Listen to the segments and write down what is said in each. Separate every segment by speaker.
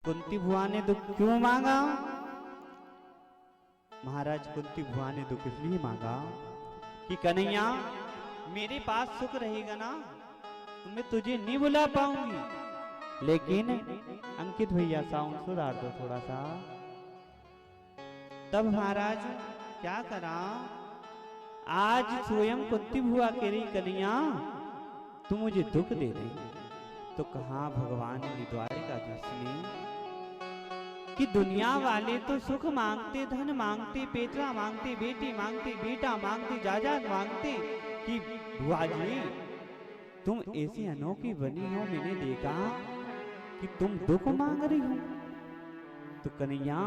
Speaker 1: कुंती बुआ ने दुख क्यों मांगा? महाराज कुंती बुआ ने दुख इसलिए मांगा कि कन्हैया मेरे पास सुख रहेगा ना तो मैं तुझे नहीं बुला पाऊंगी, लेकिन अंकित भैया साउंड सुधार दो थोड़ा सा। तब महाराज क्या करा, आज स्वयं कुंती बुआ कह रही कन्हैया तू मुझे दुख दे दे। तो कहा भगवान ने द्वारिकाधीश ने कि दुनिया वाले तो सुख मांगते, धन मांगते, पेटरा मांगते, बेटी मांगते, बेटा मांगते, जायदाद मांगते, कि बुआ जी तुम ऐसी अनोखी बनी हो, मैंने देखा कि तुम दुख मांग रही हो। तो कन्हैया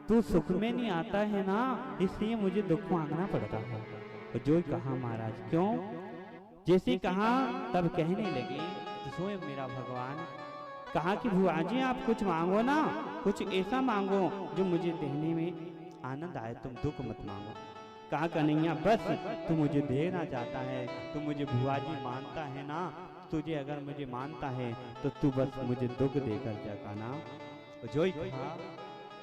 Speaker 1: तू सुख में नहीं आता है ना, इसलिए मुझे दुख मांगना पड़ता है। तो जो कहा महाराज क्यों, जैसे कहा तब कहने लगे तो स्वयं मेरा भगवान कहा कि बुआ जी आप कुछ मांगो ना, कुछ ऐसा मांगो जो मुझे देने में आनंद आए, तुम दुख मत मांगो। कहा कन्हैया बस तू मुझे देना चाहता है, तू मुझे बुआ जी मानता है ना, तुझे अगर मुझे मानता है तो तू बस मुझे दुख देकर जा ना। जो ही कहा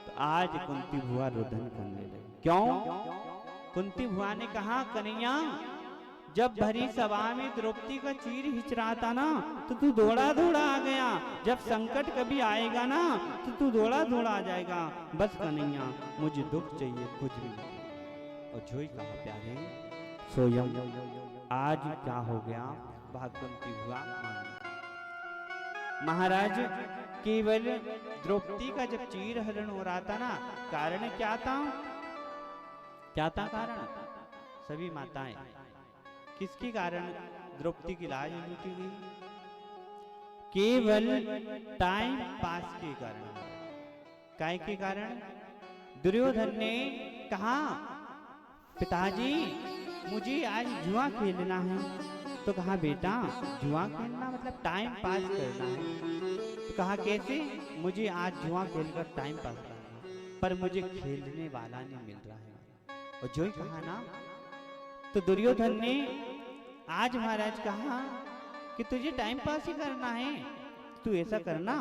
Speaker 1: तो आज कुंती बुआ रुदन करने लगी। क्यों? कुंती बुआ ने कहा कन्हैया जब भरी सभा में द्रौपदी का चीर हिच रहा था ना तो तू दौड़ा दौड़ा आ गया, जब संकट कभी आएगा ना तो तू दौड़ा दौड़ा आ जाएगा। बस कन्हैया मुझे दुख चाहिए, कुछ भी नहीं। और जो ही कहा प्यारे स्वयं आज क्या हो गया, कुंती बुआ महाराज केवल द्रौपदी का जब चीर हरण हो रहा था ना, कारण क्या था, क्या था कारण? सभी माताएं किसके कारण द्रौपदी की लाज लूटी गई? केवल टाइम पास के कारण। काय के कारण? दुर्योधन ने कहा पिताजी मुझे आज जुआ खेलना है। तो कहा बेटा जुआ खेलना मतलब टाइम पास करना है। तो कहा कैसे? मुझे आज जुआ खेलकर टाइम पास करना है, पर मुझे खेलने वाला नहीं मिल रहा है। और जो ही कहा ना तो दुर्योधन ने आज महाराज कहा कि तुझे टाइम पास ही करना है, तू ऐसा करना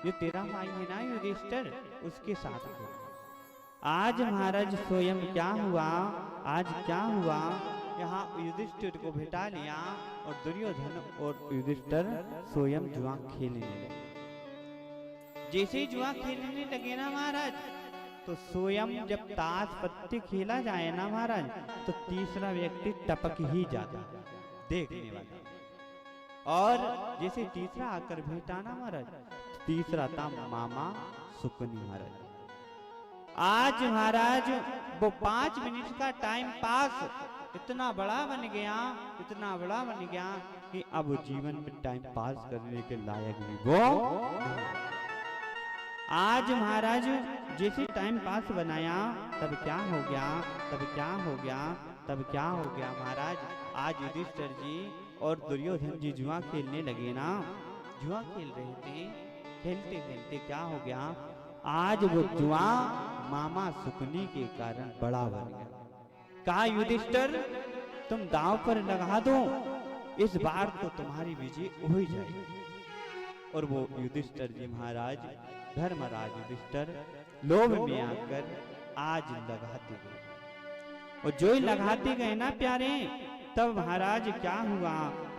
Speaker 1: जो तेरा भाई है ना युधिष्ठिर उसके साथ हो। आज महाराज स्वयं क्या हुआ, आज क्या हुआ, यहाँ युधिष्ठिर को बिठा लिया और दुर्योधन और युधिष्ठिर स्वयं जुआ खेलने लगे। जैसे ही जुआ खेलने लगे ना महाराज तो स्वयं जब ताश पत्ते खेला जाए ना महाराज तो तीसरा व्यक्ति टपक ही जाता देखने वाला। और जैसे तीसरा आकर भेटा ना महाराज, तीसरा था मामा सुकनी महाराज। आज महाराज वो 5 मिनट का टाइम पास इतना बड़ा बन गया, इतना बड़ा बन गया कि अब जीवन में टाइम पास करने के लायक भी वो। आज महाराज जैसे टाइम पास बनाया तब क्या हो गया, तब क्या हो गया, तब क्या हो गया महाराज, आज युधिष्ठिर जी और दुर्योधन जी जुआ खेलने लगे ना, जुआ खेल रहे थे, खेलते खेलते क्या हो गया, आज वो जुआ मामा सुकनी के कारण बड़ा बन गया। कहा युधिष्ठिर तुम दांव पर लगा दो, इस बार तो तुम्हारी विजय हो ही जाएगी। और वो युधिष्ठिर जी महाराज धर्मराज युधिष्ठिर लोभ में आकर आज लगाते गए। और जो ही लगाते गए ना प्यारे तब महाराज क्या हुआ,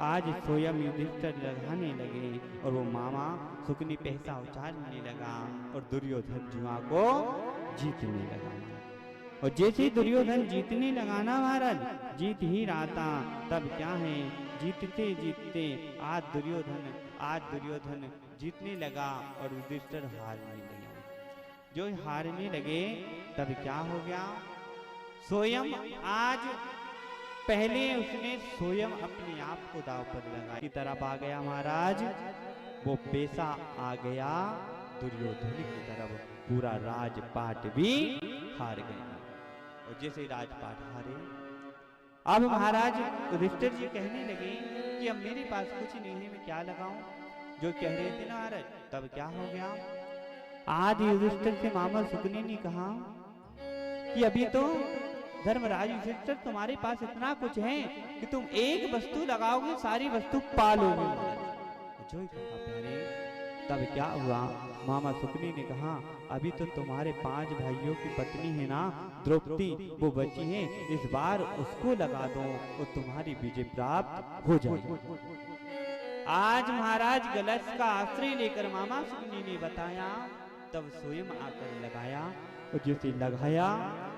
Speaker 1: आज स्वयं युधिष्ठिर लगाने लगे और वो मामा सुकनी पैसा उछालने लगा और दुर्योधन जुआ को जीतने लगा। और जैसे दुर्योधन जीतने लगा ना महाराज, जीत ही रहा था, तब क्या है जीतते जीतते आज दुर्योधन जीतने लगा और युधिष्ठिर हारने लगे। जो हारने लगे तब क्या हो गया, स्वयं आज पहले उसने स्वयं अपने आप को दांव पर लगा की तरफ आ गया महाराज, वो पैसा आ गया दुर्योधन की तरफ, पूरा राजपाट भी हार गया। और जैसे राजपाट हारे अब महाराज युधिष्ठिर जी कहने लगे कि अब मेरे पास कुछ नहीं है, मैं क्या लगाऊं, जो कह रहे थे ना महाराज। तब क्या हो गया, आज युधिष्ठिर से मामा सुकनी ने कहा कि अभी तो धर्मराज युधिष्ठिर तुम्हारे पास इतना कुछ है कि तुम एक वस्तु लगाओगे सारी वस्तु पालोगे। जो ही कहा प्यारे तब क्या हुआ, मामा शुकनी ने कहा, अभी तो तुम्हारे 5 भाइयों की पत्नी है ना द्रौपदी, वो बची है, इस बार उसको लगा दो और तुम्हारी विजय प्राप्त हो जाएगी। आज महाराज गलत का आश्रय लेकर मामा शुकनी ने बताया, तब स्वयं आकर लगाया और जैसे लगाया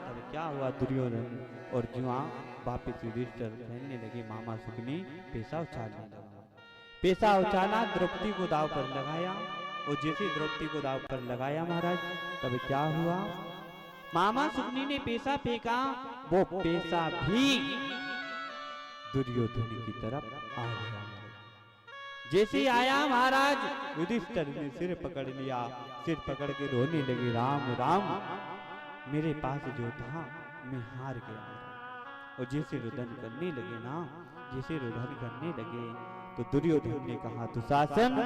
Speaker 1: तब क्या हुआ, दुर्योधन और जुआ वापिस युधिष्ठिर कहने लगे, मामा शुकनी पैसा उछालने लगा। पैसा उछाला, द्रौपदी को दाव पर लगाया और जैसे द्रौपदी को दाव पर लगाया महाराज, तब क्या हुआ, मामा शुकनी ने पैसा फेंका, वो पैसा भी दुर्योधन की तरफ आ गया। जैसे आया महाराज, युधिष्ठिर ने सिर पकड़ लिया, सिर पकड़ के रोने लगे, राम राम, मेरे पास जो था मैं हार गया। और जैसे रुदन करने लगे ना, जैसे रुदन करने लगे, तो दुर्योधन ने कहा, दुशासन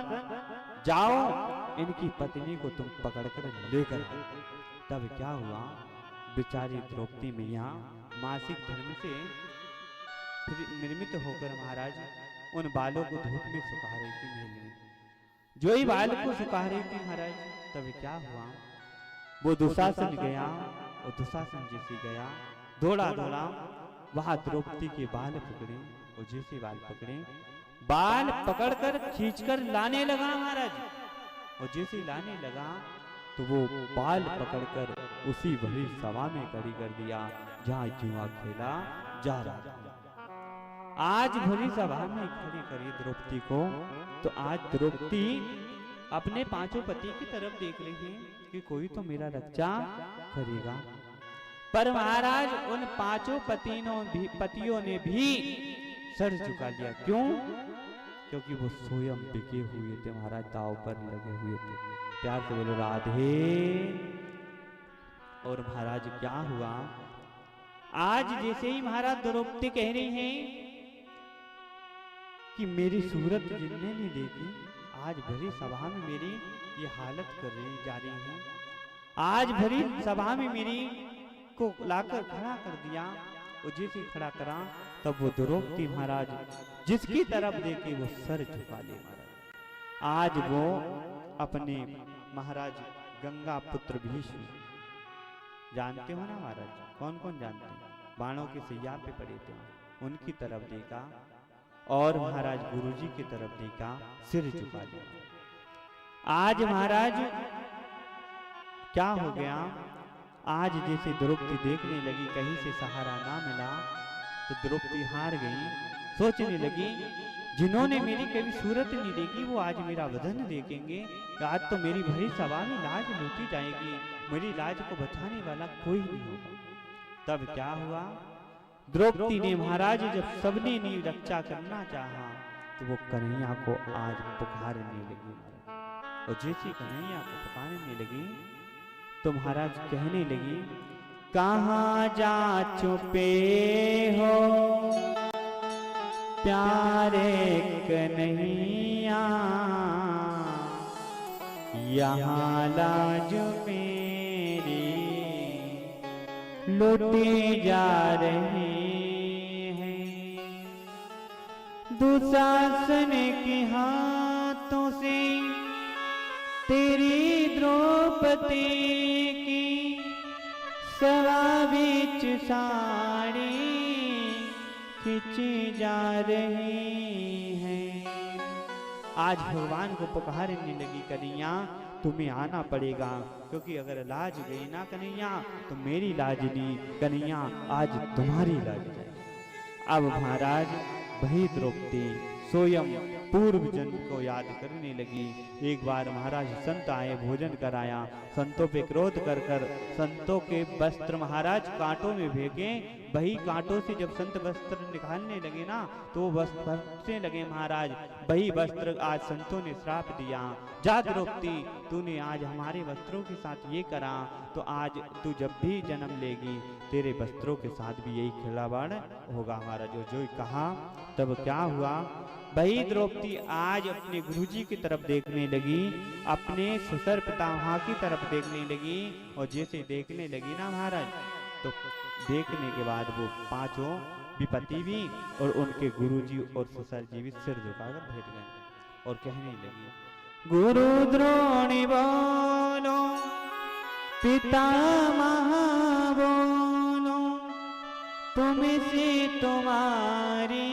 Speaker 1: जाओ, इनकी पत्नी को तुम पकड़कर लेकर आओ। तब क्या हुआ, बेचारी द्रौपदी मैया मासिक धर्म से निर्मित होकर महाराज उन बालों को धूप में सुखा रही थी महल में। जो ही बाल को सुखा रही थी महाराज, तब क्या हुआ, वो दुशासन गया और दुशासन जैसे गया, दौड़ा दौड़ा वहां द्रौपदी के बाल पकड़े और जैसे बाल पकड़े, बाल पकड़कर खींचकर लाने लगा महाराज। और जैसे लाने लगा तो वो बाल पकड़कर उसी भरी सभा में खड़ी कर दिया जहां जुआ खेला जा रहा था। आज भरी सभा में खड़ी करी द्रौपदी को, तो आज द्रौपदी अपने 5 पति की तरफ देख रही है कि कोई तो मेरा रक्षा करेगा। पर महाराज उन 5 पतियों ने भी सर झुका लिया। क्यों? क्योंकि वो स्वयं बिके हुए थे महाराज, दाव पर लगे हुए थे। प्यार से बोलो राधे। और महाराज क्या हुआ, आज जैसे ही महाराज द्रौपदी कह रही हैं कि मेरी सूरत जिनने नहीं देखी, आज भरी सभा में मेरी ये हालत कर रही जा रही है, आज भरी सभा में मेरी को लाकर खड़ा कर दिया। और जैसे खड़ा करा तब वो द्रौपदी महाराज जिसकी तरफ देखे वो सर झुका ले महाराज। आज वो अपने महाराज गंगा पुत्र भीष्म, जानते हो ना महाराज, कौन कौन जानते हैं, बाणों के सैया पे पड़े थे, उनकी तरफ देखा और महाराज गुरुजी की तरफ देखा, सिर झुका लिया। आज महाराज क्या हो गया, आज जैसे द्रौपदी देखने लगी कहीं से सहारा ना मिला, तो द्रौपदी हार गई। सोचने लगी जिन्होंने मेरी कभी सूरत नहीं देखी वो आज मेरा वदन देखेंगे, आज तो मेरी भरी सभा में लाज लूटी जाएगी, मेरी लाज को बचाने वाला कोई नहीं होगा। तब क्या हुआ, द्रौपदी ने महाराज जब सबने नहीं रक्षा करना चाहा तो वो कन्हैया को आज पुकारने लगी। और जैसे कन्हैया को पुकारने लगी तो महाराज कहने लगी, कहाँ जा छुपे हो प्यारे कन्हैया, यहाँ लाज मेरी लुटी जा रही है, दुशासन के हाथों से तेरी द्रौपदी की सवा बीच साड़ी खिंची जा रही है। आज भगवान को पुकारने लगी, कन्हैया तुम्हें आना पड़ेगा, क्योंकि अगर लाज गई ना कन्हैया तो मेरी लाज नहीं, कन्हैया आज तुम्हारी लाज जाएगी। अब महाराज वही द्रौपदी स्वयं पूर्व जन्म को याद करने लगी। एक बार महाराज संत आए, भोजन कराया, संतों पे क्रोध कर कर संतों के वस्त्र महाराज कांटों में फेंके। वही कांटों से जब संत वस्त्र निकालने लगे ना तो वो वस्त्र फटने लगे महाराज। वही वस्त्र आज संतों ने श्राप दिया, जा द्रौपदी तूने आज हमारे वस्त्रों के साथ ये करा तो आज तू जब भी जन्म लेगी तेरे वस्त्रों के साथ भी यही खिलावाड़ होगा हमारा। जो कहा तब क्या हुआ, वही द्रौपदी आज अपने गुरुजी की तरफ देखने लगी, अपने ससुर पितामह की तरफ देखने लगी। और जैसे देखने लगी ना महाराज तो देखने के बाद वो पांचों विपत्ति भी और उनके गुरुजी और ससुर जी भी सिर झुकाकर बैठ गए और कहने लगी, गुरु द्रोणी बोलो, पितामह बोलो, तुम से तुम्हारी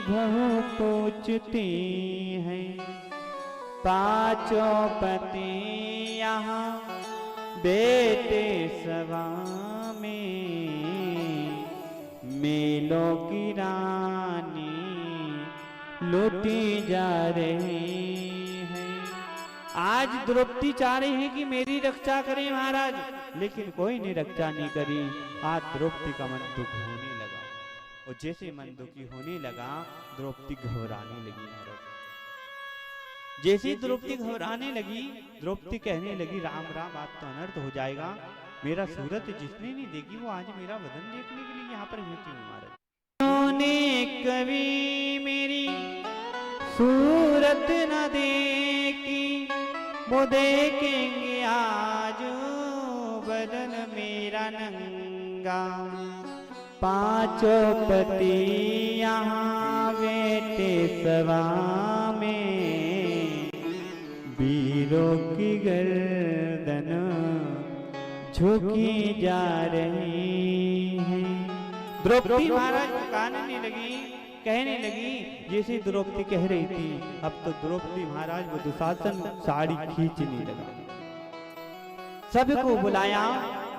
Speaker 1: बहु पूछती है। पांचों पति यहाँ बेटे सभा में, मेलों की रानी लूटी जा रही है। आज द्रौपदी चाह रही है कि मेरी रक्षा करें महाराज, लेकिन कोई ने रक्षा नहीं करी। आज द्रौपदी का मन दुख होने लगा, और जैसे मन दुखी होने लगा द्रौपदी घबराने लगी महाराज। जैसे द्रौपदी घबराने लगी, द्रौपदी कहने लगी राम राम आज तो अनर्थ हो जाएगा। मेरा सूरत जिसने नहीं देखी वो आज मेरा वदन देखने के लिए यहाँ पर बैठी हूँ महाराज। ने कभी मेरी सूरत न देखी, वो देखेंगे आज बदन मेरा नंगा। पांचों पति यहाँ बैठे सभा में, वीरों की गर्दन झुकी जा रही है। द्रौपदी महाराज कानने लगी, कहने लगी जैसे द्रौपदी कह रही थी, अब तो द्रौपदी महाराज वो दुशासन साड़ी खींचने लगा। सबको बुलाया,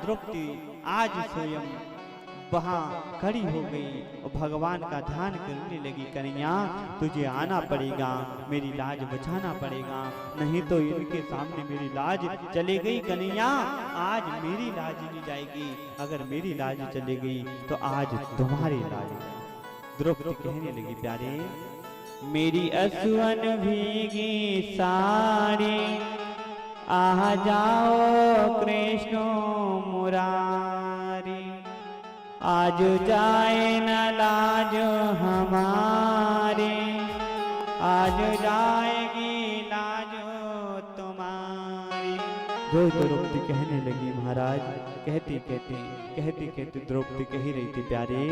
Speaker 1: द्रौपदी आज स्वयं वहां खड़ी हो गई और भगवान का ध्यान करने लगी। कन्हैया तुझे आना पड़ेगा, मेरी लाज बचाना पड़ेगा, नहीं तो इनके सामने मेरी लाज चली गई कन्हैया, आज मेरी लाज नहीं जाएगी। अगर मेरी लाज चली गई तो आज तुम्हारी लाज। द्रौपदी कहने लगी प्यारे मेरी असुवन भीगी साड़ी, आ जाओ कृष्ण मुरारी। आज जाए न लाज हमारी, आज जाएगी लाज तुम्हारी। जो द्रौपदी कहने लगी महाराज, कहती कहती द्रौपदी कह रही थी प्यारे